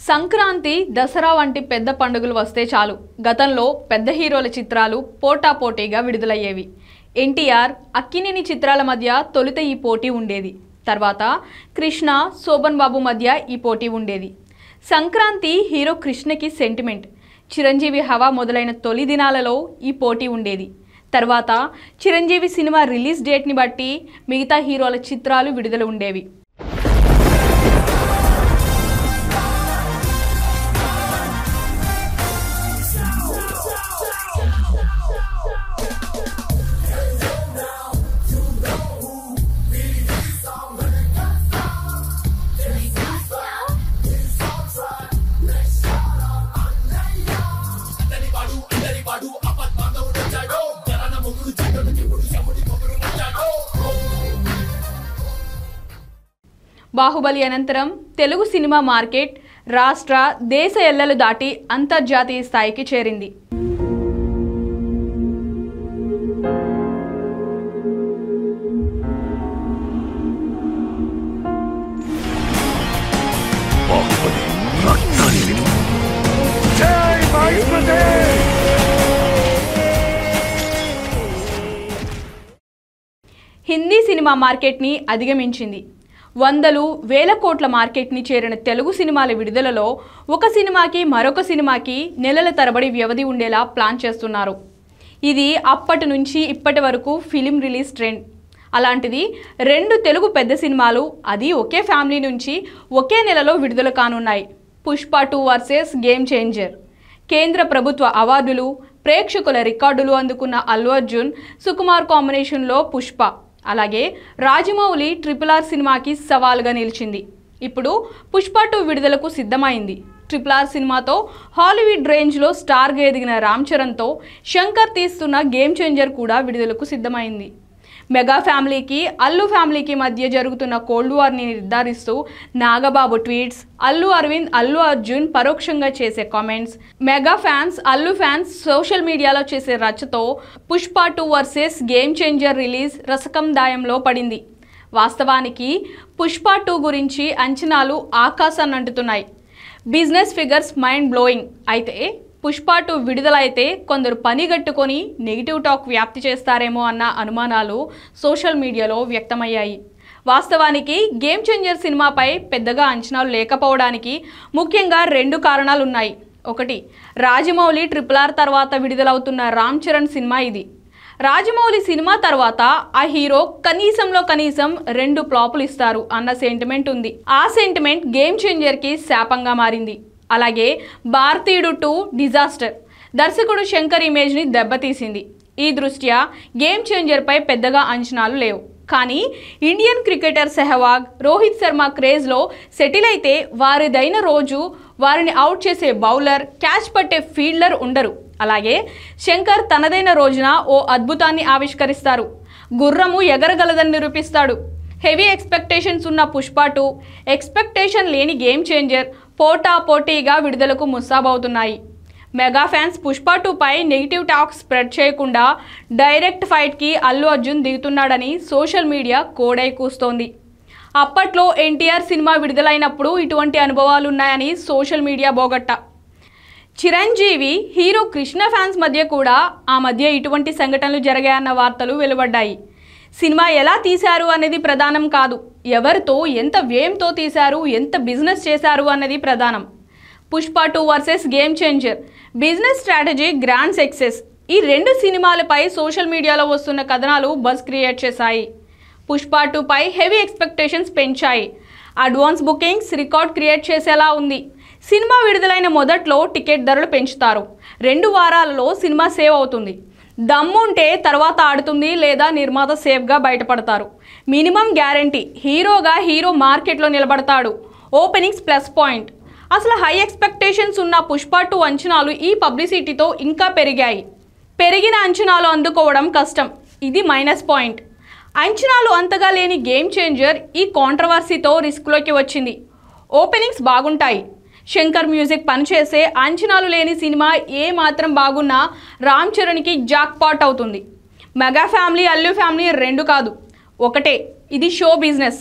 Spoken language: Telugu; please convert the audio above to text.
సంక్రాంతి దసరా వంటి పెద్ద పండుగలు వస్తే చాలు గతంలో పెద్ద హీరోల చిత్రాలు పోటాపోటీగా విడుదలయ్యేవి. ఎన్టీఆర్, అక్కినేని చిత్రాల మధ్య తొలుత ఈ పోటీ ఉండేది. తర్వాత కృష్ణ, శోభన్ బాబు మధ్య ఈ పోటీ ఉండేది. సంక్రాంతి హీరో కృష్ణకి సెంటిమెంట్. చిరంజీవి హవా మొదలైన తొలి దినాలలో ఈ పోటీ ఉండేది. తర్వాత చిరంజీవి సినిమా రిలీజ్ డేట్ని బట్టి మిగతా హీరోల చిత్రాలు విడుదల ఉండేవి. బాహుబలి అనంతరం తెలుగు సినిమా మార్కెట్ రాష్ట్ర, దేశ ఎల్లలు దాటి అంతర్జాతీయ స్థాయికి చేరింది. హిందీ సినిమా మార్కెట్ని అధిగమించింది. వందలు, వేల కోట్ల మార్కెట్ని చేరిన తెలుగు సినిమాల విడుదలలో ఒక సినిమాకి మరొక సినిమాకి నెలల తరబడి వ్యవధి ఉండేలా ప్లాన్ చేస్తున్నారు. ఇది అప్పటి నుంచి ఇప్పటి వరకు ఫిలిం రిలీజ్ ట్రెండ్. అలాంటిది రెండు తెలుగు పెద్ద సినిమాలు, అది ఒకే ఫ్యామిలీ నుంచి ఒకే నెలలో విడుదల కానున్నాయి. Pushpa 2 versus game changer. కేంద్ర ప్రభుత్వ అవార్డులు, ప్రేక్షకుల రికార్డులు అందుకున్న అల్లు అర్జున్, సుకుమార్ కాంబినేషన్లో పుష్ప, అలాగే రాజమౌళి RRR సినిమాకి సవాల్గా నిలిచింది. ఇప్పుడు పుష్ప 2 విడుదలకు సిద్ధమైంది. RRR సినిమాతో హాలీవుడ్ రేంజ్లో స్టార్గా ఎదిగిన రామ్ చరణ్తో శంకర్ తీస్తున్న గేమ్ చేంజర్ కూడా విడుదలకు సిద్ధమైంది. మెగా ఫ్యామిలీకి, అల్లు ఫ్యామిలీకి మధ్య జరుగుతున్న కోల్డ్ వార్ని నిర్ధారిస్తూ నాగబాబు ట్వీట్స్, అల్లు అరవింద్, అల్లు అర్జున్ పరోక్షంగా చేసే comments, mega fans, Allu fans social మీడియాలో చేసే రచ్చతో Pushpa 2 versus game changer release రసకం దాయంలో పడింది. వాస్తవానికి పుష్ప 2 గురించి అంచనాలు ఆకాశాన్నంటుతున్నాయి. Business figures mind blowing. అయితే పుష్ప 2 విడుదలైతే కొందరు పనిగట్టుకొని నెగిటివ్ టాక్ వ్యాప్తి చేస్తారేమో అన్న అనుమానాలు సోషల్ మీడియాలో వ్యక్తమయ్యాయి. వాస్తవానికి గేమ్ చేంజర్ సినిమాపై పెద్దగా అంచనాలు లేకపోవడానికి ముఖ్యంగా 2 కారణాలున్నాయి. ఒకటి, రాజమౌళి RRR తర్వాత విడుదలవుతున్న రామ్ చరణ్ సినిమా ఇది. రాజమౌళి సినిమా తర్వాత ఆ హీరో కనీసంలో కనీసం 2 ఫ్లాపులు ఇస్తారు అన్న సెంటిమెంట్ ఉంది. ఆ సెంటిమెంట్ గేమ్ చేంజర్కి శాపంగా మారింది. అలాగే భారతీయుడు 2 డిజాస్టర్. దర్శకుడు శంకర్ ఇమేజ్ని దెబ్బతీసింది. ఈ దృష్ట్యా గేమ్ చేంజర్పై పెద్దగా అంచనాలు లేవు. కానీ ఇండియన్ క్రికెటర్ సెహవాగ్, రోహిత్ శర్మ క్రేజ్లో సెటిల్ అయితే వారిదైన రోజు వారిని అవుట్ చేసే బౌలర్, క్యాచ్ పట్టే ఫీల్డర్ ఉండరు. అలాగే శంకర్ తనదైన రోజున ఓ అద్భుతాన్ని ఆవిష్కరిస్తారు. గుర్రము ఎగరగలదని నిరూపిస్తాడు. హెవీ ఎక్స్పెక్టేషన్స్ ఉన్న పుష్ప 2, ఎక్స్పెక్టేషన్ లేని గేమ్ చేంజర్ పోటాపోటీగా విడుదలకు ముస్తాబవుతున్నాయి. మెగా ఫ్యాన్స్ పుష్ప 2 పై నెగిటివ్ టాక్ స్ప్రెడ్ చేయకుండా డైరెక్ట్ ఫైట్కి అల్లు అర్జున్ దిగుతున్నాడని సోషల్ మీడియా కోడై కూస్తోంది. అప్పట్లో ఎన్టీఆర్ సినిమా విడుదలైనప్పుడు ఇటువంటి అనుభవాలున్నాయని సోషల్ మీడియా బోగట్ట. చిరంజీవి, హీరో కృష్ణ ఫ్యాన్స్ మధ్య కూడా ఆ మధ్య ఇటువంటి సంఘటనలు జరిగాయన్న వార్తలు వెలువడ్డాయి. సినిమా ఎలా తీశారు అనేది ప్రధానం కాదు, ఎవరితో, ఎంత వ్యయంతో తీశారు, ఎంత బిజినెస్ చేశారు అన్నది ప్రధానం. Pushpa 2 versus game changer business strategy grand success. ఈ 2 సినిమాలపై సోషల్ మీడియాలో వస్తున్న కథనాలు బజ్ క్రియేట్ చేశాయి. పుష్ప 2 పై హెవీ ఎక్స్పెక్టేషన్స్ పెంచాయి. అడ్వాన్స్ బుకింగ్స్ రికార్డ్ క్రియేట్ చేసేలా ఉంది. సినిమా విడుదలైన మొదట్లో టికెట్ ధరలు పెంచుతారు. 2 వారాలలో సినిమా సేవ్ అవుతుంది. దమ్ముంటే తర్వాత ఆడుతుంది, లేదా నిర్మాత సేఫ్గా బయటపడతారు. Minimum guarantee. హీరోగా హీరో మార్కెట్లో నిలబడతాడు. Openings plus point. అసలు హై ఎక్స్పెక్టేషన్స్ ఉన్న పుష్ప 2 అంచనాలు ఈ పబ్లిసిటీతో ఇంకా పెరిగాయి. పెరిగిన అంచనాలు అందుకోవడం కష్టం, ఇది మైనస్ పాయింట్. అంచనాలు అంతగా లేని గేమ్ చేంజర్ ఈ కాంట్రవర్సీతో రిస్క్లోకి వచ్చింది. ఓపెనింగ్స్ బాగుంటాయి. శంకర్ మ్యూజిక్ పనిచేసే అంచనాలు లేని సినిమా ఏ మాత్రం బాగున్నా రామ్ చరణ్కి జాక్ పాట్ అవుతుంది. మెగా ఫ్యామిలీ, అల్లు ఫ్యామిలీ 2 కాదు, ఒకటే. ఇది షో బిజినెస్.